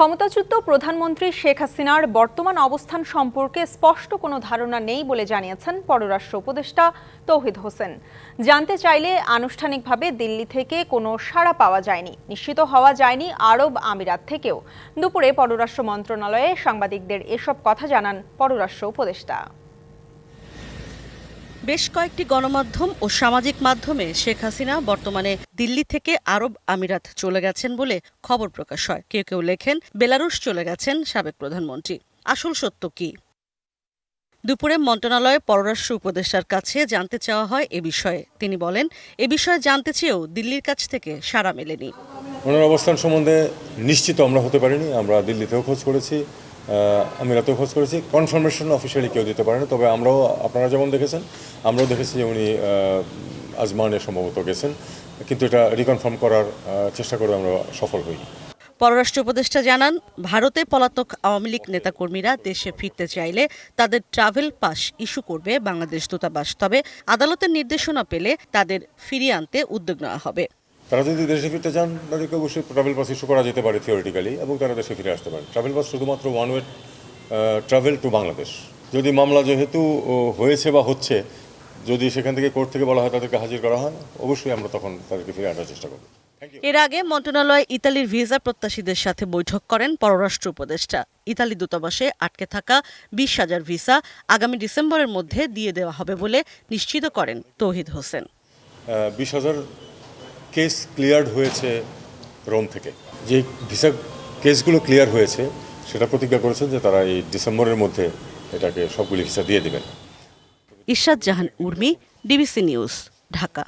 ক্ষমতাচ্যুত প্রধানমন্ত্রী শেখ হাসিনার বর্তমান অবস্থান সম্পর্কে স্পষ্ট কোনো ধারণা নেই বলে জানিয়েছেন পররাষ্ট্র উপদেষ্টা তৌহিদ হোসেন। জানতে চাইলে আনুষ্ঠানিকভাবে দিল্লি থেকে কোনো সাড়া পাওয়া যায়নি। নিশ্চিত হওয়া যায়নি আরব আমিরাত থেকেও। দুপুরে পররাষ্ট্র মন্ত্রণালয়ে সাংবাদিকদের এসব কথা জানান পররাষ্ট্র উপদেষ্টা। বেশ কয়েকটি গণমাধ্যম ও সামাজিক মাধ্যমে শেখ হাসিনা বর্তমানে দিল্লি থেকে আরব আমিরাত চলে গেছেন বলে খবর প্রকাশ হয়। কেউ কেউ লেখেন বেলারুশ চলে গেছেন সাবেক প্রধানমন্ত্রী। আসল সত্য কি? দুপুরে মন্ত্রণালয়ে পররাষ্ট্র উপদেষ্টার কাছে জানতে চাওয়া হয় এ বিষয়ে। তিনি বলেন, এ বিষয়ে জানতে চেয়েও দিল্লির কাছ থেকে সাড়া মেলেনি। ওনার অবস্থান সম্বন্ধে নিশ্চিত আমরা হতে পারিনি। আমরা দিল্লিতেও খোঁজ করেছি, আমিরাতেও খোঁজ করেছি। কনফার্মেশন অফিসিয়ালি কেউ দিতে পারেনি। তবে আপনারা যেমন দেখেছেন, আমরাও দেখেছি যে উনি আজমানে সম্ভবত গেছেন, কিন্তু এটা রিকনফার্ম করার চেষ্টা করে আমরা সফল হই। পররাষ্ট্র উপদেষ্টা জানান, ভারতে পলাতক আওয়ামী লীগ নেতাকর্মীরা দেশে ফিরতে চাইলে তাদের ট্রাভেল পাস ইস্যু করবে বাংলাদেশ দূতাবাস। তবে আদালতের নির্দেশনা পেলে তাদের ফিরিয়ে আনতে উদ্যোগ নেওয়া হবে। তারা যদি দেশে ফিরতে চান, তাদেরকে অবশ্যই ট্রাভেল পাস ইস্যু করা যেতে পারে থিওরিটিক্যালি, এবং তারা দেশে ফিরে আসতে পারে। ট্রাভেল পাস শুধুমাত্র one way travel to Bangladesh. যদি মামলা যেহেতু হয়েছে বা হচ্ছে, যদি সেখান থেকে কোর্ট থেকে বলা হয় তাদেরকে হাজির করা হয়, অবশ্যই আমরা তখন তাদেরকে ফিরে আনার চেষ্টা করব। এর আগে মন্ত্রণালয় ইতালির ভিসা প্রত্যাশীদের সাথে বৈঠক করেন পররাষ্ট্র উপদেষ্টা। ইতালি দূতাবাসে আটকে থাকা 20,000 ভিসা আগামী ডিসেম্বরের মধ্যে দিয়ে দেওয়া হবে বলে নিশ্চিত করেন তৌহিদ হোসেন। 20,000 কেস ক্লিয়ার্ড হয়েছে রোম থেকে। যে ভিসা কেসগুলো ক্লিয়ার হয়েছে সেটা প্রতিজ্ঞা করেছেন যে তারা এই ডিসেম্বরের মধ্যে এটাকে সবগুলি ভিসা দিয়ে দেবেন। ইরশাদ জাহান উর্মি, ডিবিসি নিউজ, ঢাকা।